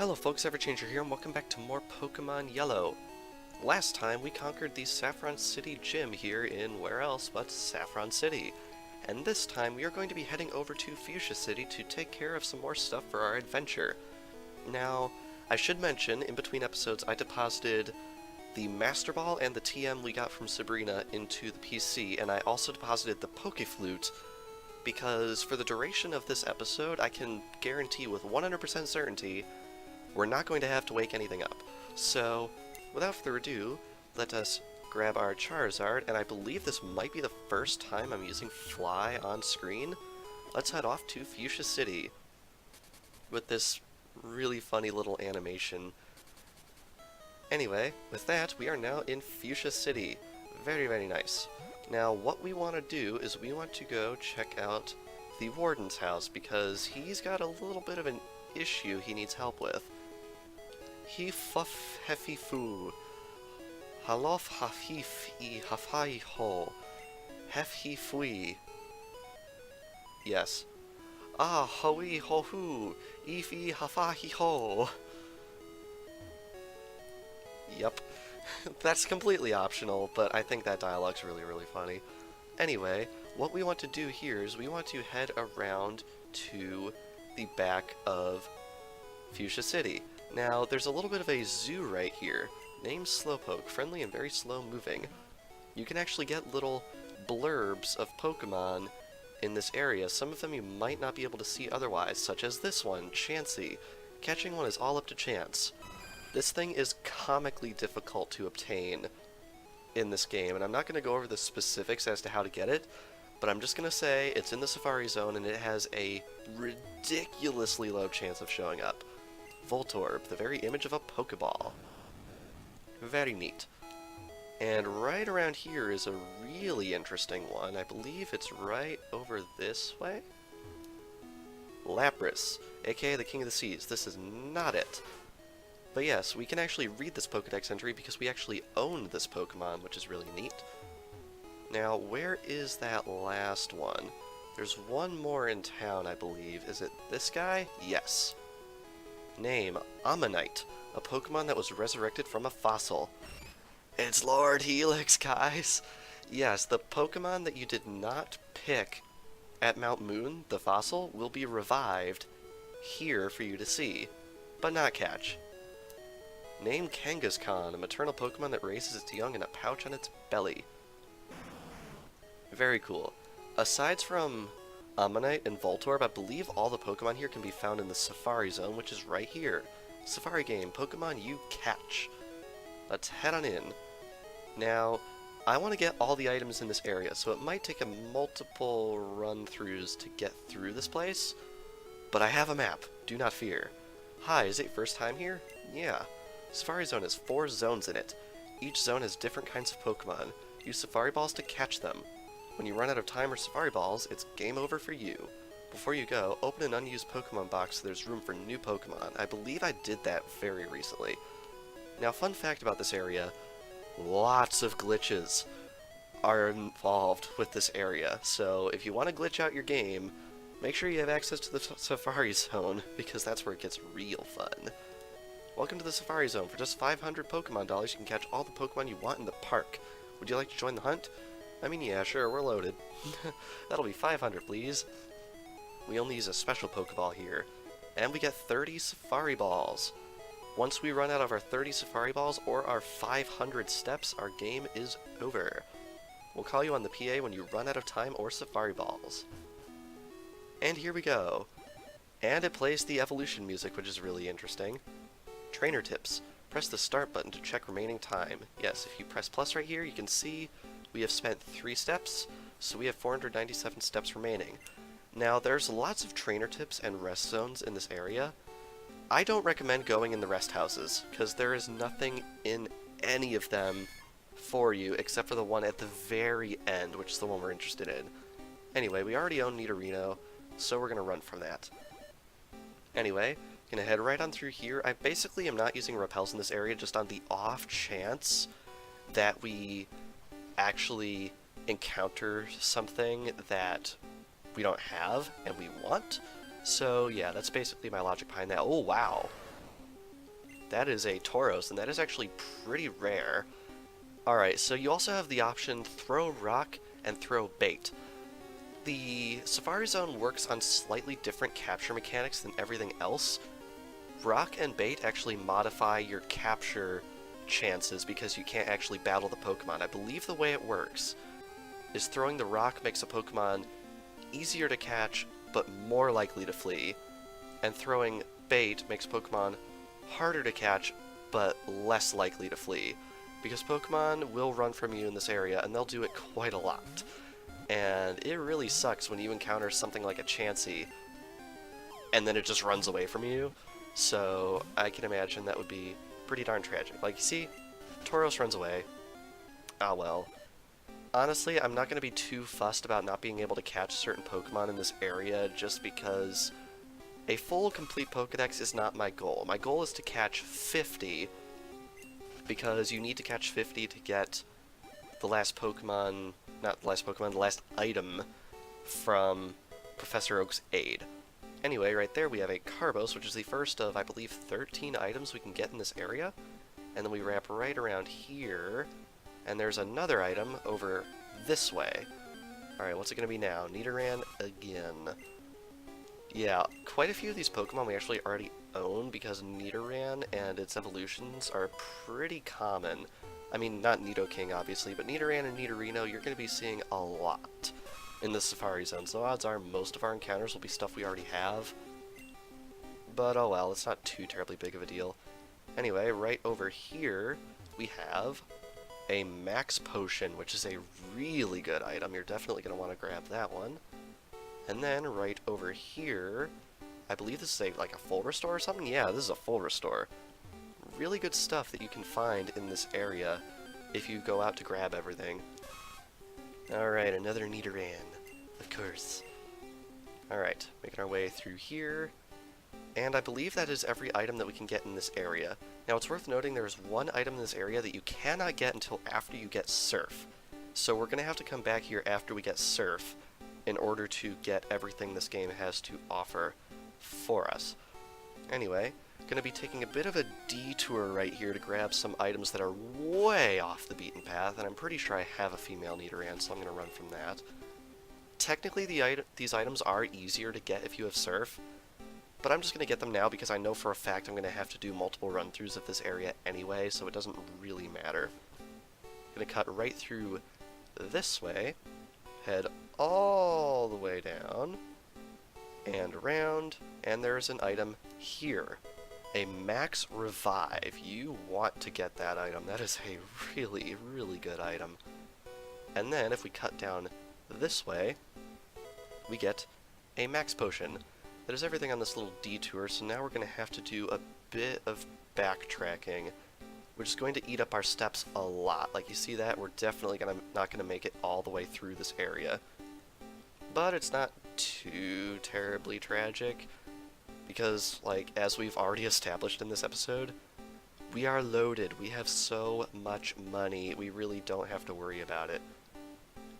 Hello folks, Everchanger here, and welcome back to more Pokemon Yellow. Last time we conquered the Saffron City gym here in where else but Saffron City. And this time we are going to be heading over to Fuchsia City to take care of some more stuff for our adventure. Now, I should mention, in between episodes I deposited the Master Ball and the TM we got from Sabrina into the PC, and I also deposited the Pokeflute, because for the duration of this episode I can guarantee with 100% certainty we're not going to have to wake anything up. So, without further ado, let us grab our Charizard, and I believe this might be the first time I'm using Fly on screen. Let's head off to Fuchsia City with this really funny little animation. Anyway, with that, we are now in Fuchsia City. Very, very nice. Now, what we want to do is we want to go check out the Warden's house, because he's got a little bit of an issue he needs help with. He fuff hefty foo. Halof hafif I hafai ho. Hefhi fui. Yes. Ah hoi ho hu. Ifi hafahi ho. Yep. That's completely optional, but I think that dialogue's really, really funny. Anyway, what we want to do here is we want to head around to the back of Fuchsia City. Now, there's a little bit of a zoo right here, named Slowpoke, friendly and very slow moving. You can actually get little blurbs of Pokemon in this area. Some of them you might not be able to see otherwise, such as this one, Chansey. Catching one is all up to chance. This thing is comically difficult to obtain in this game, and I'm not going to go over the specifics as to how to get it, but I'm just going to say it's in the Safari Zone and it has a ridiculously low chance of showing up. Voltorb, the very image of a Pokeball. Very neat. And right around here is a really interesting one. I believe it's right over this way? Lapras, aka the King of the Seas. This is not it. But yes, we can actually read this Pokedex entry because we actually own this Pokemon, which is really neat. Now, where is that last one? There's one more in town, I believe. Is it this guy? Yes. Name, Ammonite, a Pokemon that was resurrected from a fossil. It's Lord Helix, guys! Yes, the Pokemon that you did not pick at Mount Moon, the fossil, will be revived here for you to see, but not catch. Name Kangaskhan, a maternal Pokemon that raises its young in a pouch on its belly. Very cool. Aside from Ammonite and Voltorb, I believe all the Pokemon here can be found in the Safari Zone, which is right here. Safari game, Pokemon you catch. Let's head on in. Now, I want to get all the items in this area, so it might take a multiple run-throughs to get through this place, but I have a map, do not fear. Hi, is it your first time here? Yeah. Safari Zone has 4 zones in it. Each zone has different kinds of Pokemon. Use Safari Balls to catch them. When you run out of time or Safari Balls, it's game over for you. Before you go, open an unused Pokemon box so there's room for new Pokemon. I believe I did that very recently. Now, fun fact about this area, lots of glitches are involved with this area, so if you want to glitch out your game, make sure you have access to the Safari Zone, because that's where it gets real fun. Welcome to the Safari Zone. For just 500 Pokemon dollars, you can catch all the Pokemon you want in the park. Would you like to join the hunt? I mean, yeah, sure, we're loaded. That'll be 500, please. We only use a special Pokeball here. And we get 30 Safari Balls. Once we run out of our 30 Safari Balls or our 500 steps, our game is over. We'll call you on the PA when you run out of time or Safari Balls. And here we go. And it plays the evolution music, which is really interesting. Trainer tips. Press the start button to check remaining time. Yes, if you press plus right here, you can see we have spent 3 steps, so we have 497 steps remaining. Now, there's lots of trainer tips and rest zones in this area. I don't recommend going in the rest houses, because there is nothing in any of them for you, except for the one at the very end, which is the one we're interested in. Anyway, we already own Nidorino, so we're going to run from that. Anyway, gonna head right on through here. I basically am not using repels in this area just on the off chance that we actually encounter something that we don't have and we want. So yeah, that's basically my logic behind that. Oh wow, that is a Tauros, and that is actually pretty rare. Alright, so you also have the option throw rock and throw bait. The Safari Zone works on slightly different capture mechanics than everything else. Rock and bait actually modify your capture chances because you can't actually battle the Pokemon. I believe the way it works is throwing the rock makes a Pokemon easier to catch but more likely to flee, and throwing bait makes Pokemon harder to catch but less likely to flee, because Pokemon will run from you in this area and they'll do it quite a lot. And it really sucks when you encounter something like a Chansey and then it just runs away from you. So I can imagine that would be pretty darn tragic. Like, you see, Tauros runs away. Ah well. Honestly, I'm not going to be too fussed about not being able to catch certain Pokemon in this area just because a full, complete Pokedex is not my goal. My goal is to catch 50, because you need to catch 50 to get the last Pokemon, not the last Pokemon, the last item from Professor Oak's aid. Anyway, right there we have a Carbos, which is the first of, I believe, 13 items we can get in this area. And then we wrap right around here, and there's another item over this way. Alright, what's it going to be now? Nidoran again. Yeah, quite a few of these Pokemon we actually already own because Nidoran and its evolutions are pretty common. I mean, not Nidoking, obviously, but Nidoran and Nidorino you're going to be seeing a lot in the Safari Zone, so odds are most of our encounters will be stuff we already have. But oh well, it's not too terribly big of a deal. Anyway, right over here we have a Max Potion, which is a really good item. You're definitely going to want to grab that one. And then right over here, I believe this is like a full restore or something? Yeah, this is a full restore. Really good stuff that you can find in this area if you go out to grab everything. Alright, another Nidoran, of course. Alright, making our way through here. And I believe that is every item that we can get in this area. Now it's worth noting there is one item in this area that you cannot get until after you get Surf. So we're going to have to come back here after we get Surf in order to get everything this game has to offer for us. Anyway, going to be taking a bit of a detour right here to grab some items that are way off the beaten path, and I'm pretty sure I have a female Nidoran, so I'm going to run from that. Technically, these items are easier to get if you have Surf, but I'm just going to get them now because I know for a fact I'm going to have to do multiple run-throughs of this area anyway, so it doesn't really matter. I'm going to cut right through this way, head all the way down, and around, and there's an item here. A Max Revive. You want to get that item. That is a really, really good item. And then, if we cut down this way, we get a Max Potion. That is everything on this little detour, so now we're going to have to do a bit of backtracking, which is going to eat up our steps a lot. Like, you see that? We're definitely not going to make it all the way through this area. But it's not too terribly tragic, because, like, as we've already established in this episode, we are loaded. We have so much money, we really don't have to worry about it.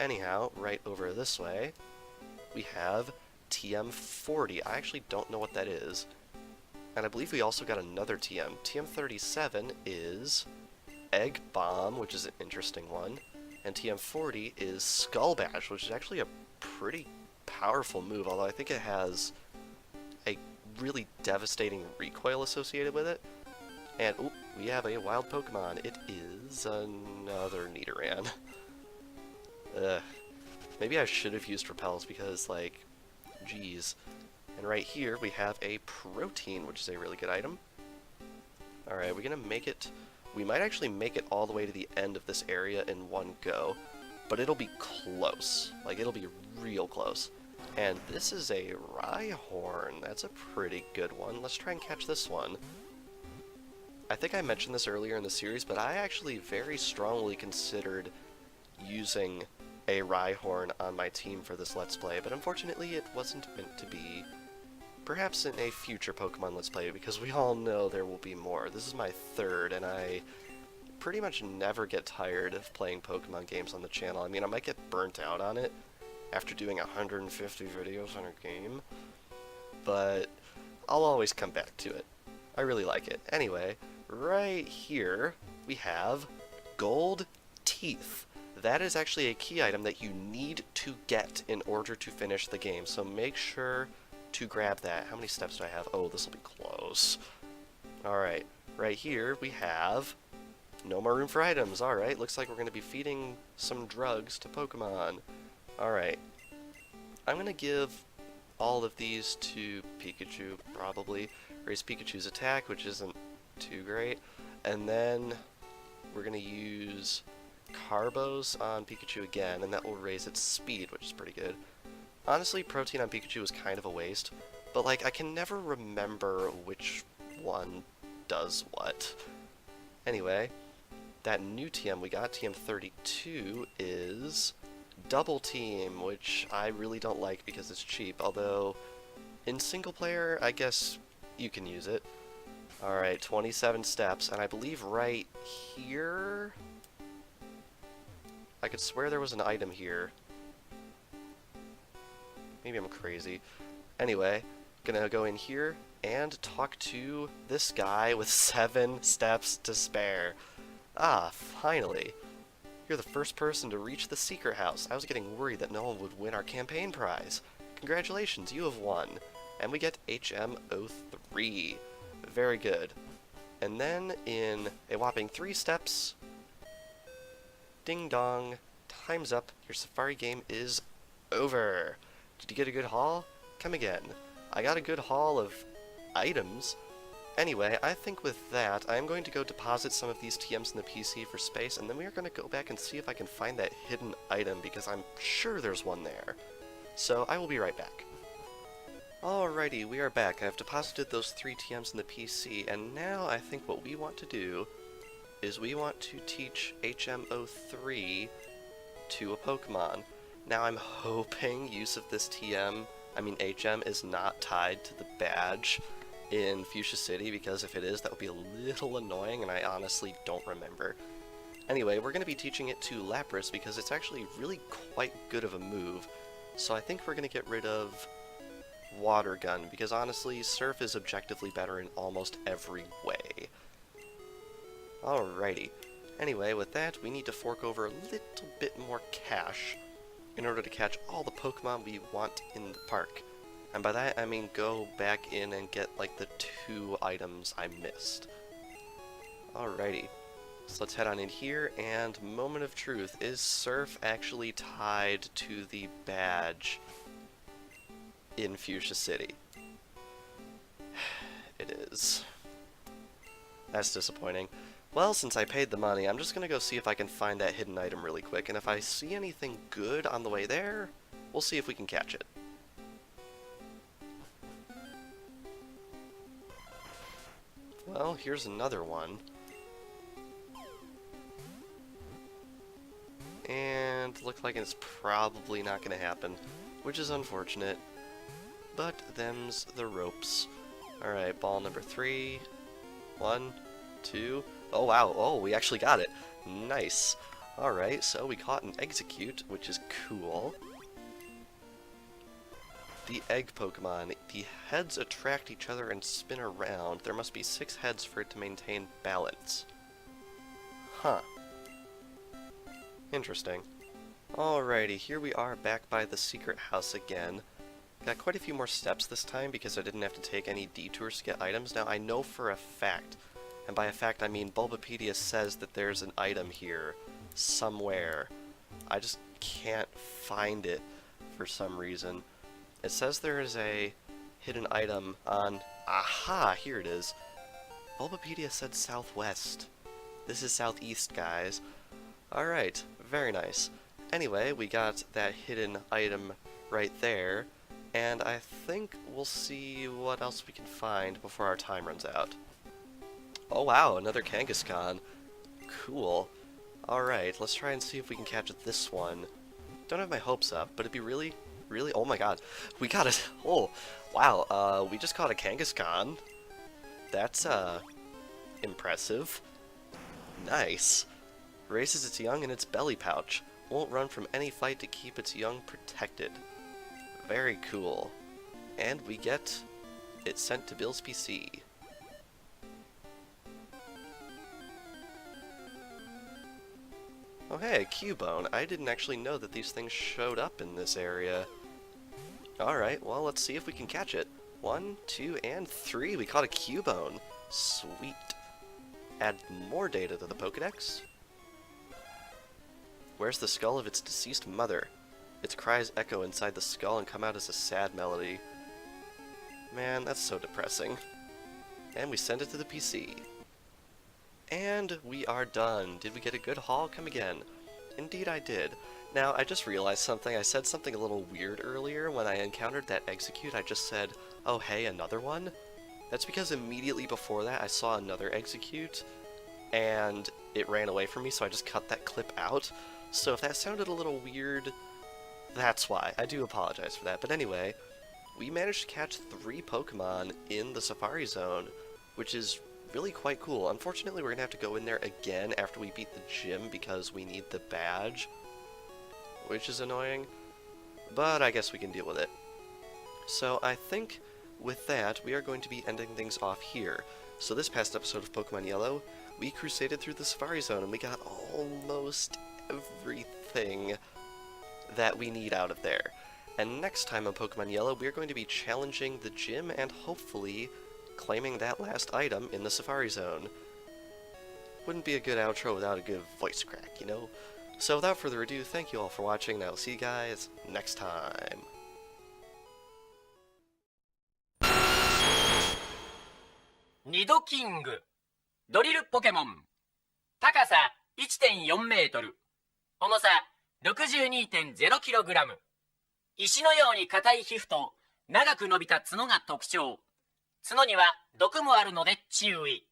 Anyhow, right over this way, we have TM40. I actually don't know what that is. And I believe we also got another TM. TM37 is Egg Bomb, which is an interesting one. And TM40 is Skull Bash, which is actually a pretty powerful move, although I think it has a really devastating recoil associated with it. And, ooh, we have a wild Pokemon. It is another Nidoran. Maybe I should have used Repels because, like, geez. And right here we have a Protein, which is a really good item. Alright, we're gonna make it... We might actually make it all the way to the end of this area in one go, but it'll be close. Like, it'll be real close. And this is a Rhyhorn. That's a pretty good one. Let's try and catch this one. I think I mentioned this earlier in the series, but I actually very strongly considered using a Rhyhorn on my team for this Let's Play, but unfortunately it wasn't meant to be. Perhaps in a future Pokemon Let's Play, because we all know there will be more. This is my third, and I pretty much never get tired of playing Pokemon games on the channel. I mean, I might get burnt out on it after doing 150 videos on a game, but I'll always come back to it. I really like it. Anyway, right here we have gold teeth. That is actually a key item that you need to get in order to finish the game, so make sure to grab that. How many steps do I have? Oh, this will be close. Alright, right here we have no more room for items. Alright, looks like we're going to be feeding some drugs to Pokemon. Alright, I'm going to give all of these to Pikachu, probably. Raise Pikachu's attack, which isn't too great. And then we're going to use Carbos on Pikachu again, and that will raise its speed, which is pretty good. Honestly, Protein on Pikachu is kind of a waste, but like I can never remember which one does what. Anyway, that new TM we got, TM32, is Double Team, which I really don't like because it's cheap, although in single player, I guess you can use it. Alright, 27 steps, and I believe right here... I could swear there was an item here. Maybe I'm crazy. Anyway, gonna go in here and talk to this guy with 7 steps to spare. Ah, finally. You're the first person to reach the secret house. I was getting worried that no one would win our campaign prize. Congratulations, you have won. And we get HM03. Very good. And then in a whopping 3 steps, ding dong, time's up. Your Safari game is over. Did you get a good haul? Come again. I got a good haul of items. Anyway, I think with that, I'm going to go deposit some of these TMs in the PC for space, and then we are going to go back and see if I can find that hidden item, because I'm sure there's one there. So, I will be right back. Alrighty, we are back. I've deposited those 3 TMs in the PC, and now I think what we want to do is we want to teach HM03 to a Pokemon. Now I'm hoping use of this HM is not tied to the badge in Fuchsia City, because if it is, that would be a little annoying, and I honestly don't remember. Anyway, we're going to be teaching it to Lapras because it's actually really quite good of a move, so I think we're going to get rid of Water Gun, because honestly, Surf is objectively better in almost every way. Alrighty. Anyway, with that, we need to fork over a little bit more cash in order to catch all the Pokemon we want in the park. And by that, I mean go back in and get, like, the 2 items I missed. Alrighty. So let's head on in here, and moment of truth. Is Surf actually tied to the badge in Fuchsia City? It is. That's disappointing. Well, since I paid the money, I'm just gonna go see if I can find that hidden item really quick, and if I see anything good on the way there, we'll see if we can catch it. Well, here's another one. And looks like it's probably not gonna happen, which is unfortunate. But them's the ropes. Alright, ball number 3. 1, 2. Oh wow, oh, we actually got it. Nice. Alright, so we caught an Execute, which is cool. The egg Pokemon. The heads attract each other and spin around. There must be 6 heads for it to maintain balance. Huh. Interesting. Alrighty, here we are back by the secret house again. Got quite a few more steps this time because I didn't have to take any detours to get items. Now, I know for a fact, and by a fact I mean Bulbapedia says that there's an item here somewhere. I just can't find it for some reason. It says there is a hidden item on... Aha! Here it is. Bulbapedia said southwest. This is southeast, guys. Alright, very nice. Anyway, we got that hidden item right there, and I think we'll see what else we can find before our time runs out. Oh wow, another Kangaskhan. Cool. Alright, let's try and see if we can catch this one. Don't have my hopes up, but it'd be really... Really? Oh my god. We got it. Oh, wow. We just caught a Kangaskhan. That's, impressive. Nice. Raises its young in its belly pouch. Won't run from any fight to keep its young protected. Very cool. And we get it sent to Bill's PC. Oh hey, Cubone. I didn't actually know that these things showed up in this area. Alright, well let's see if we can catch it. 1, 2, and 3. We caught a Cubone. Sweet. Add more data to the Pokedex. Where's the skull of its deceased mother? Its cries echo inside the skull and come out as a sad melody. Man, that's so depressing. And we send it to the PC. And we are done. Did we get a good haul? Come again. Indeed I did. Now, I just realized something. I said something a little weird earlier. When I encountered that execute, I just said, oh hey, another one? That's because immediately before that I saw another execute, and it ran away from me, so I just cut that clip out. So if that sounded a little weird, that's why. I do apologize for that. But anyway, we managed to catch 3 Pokemon in the Safari Zone, which is really quite cool. Unfortunately, we're going to have to go in there again after we beat the gym because we need the badge, which is annoying, but I guess we can deal with it. So I think with that, we are going to be ending things off here. So this past episode of Pokemon Yellow, we crusaded through the Safari Zone and we got almost everything that we need out of there. And next time on Pokemon Yellow, we are going to be challenging the gym and hopefully claiming that last item in the Safari Zone. Wouldn't be a good outro without a good voice crack, you know? So without further ado, thank you all for watching, and I'll see you guys next time.2度キングドリルポケモン高さ 1.4 メートル重さ 62.0 キログラム石のように硬い皮膚と長く伸びた角が特徴角には毒もあるので注意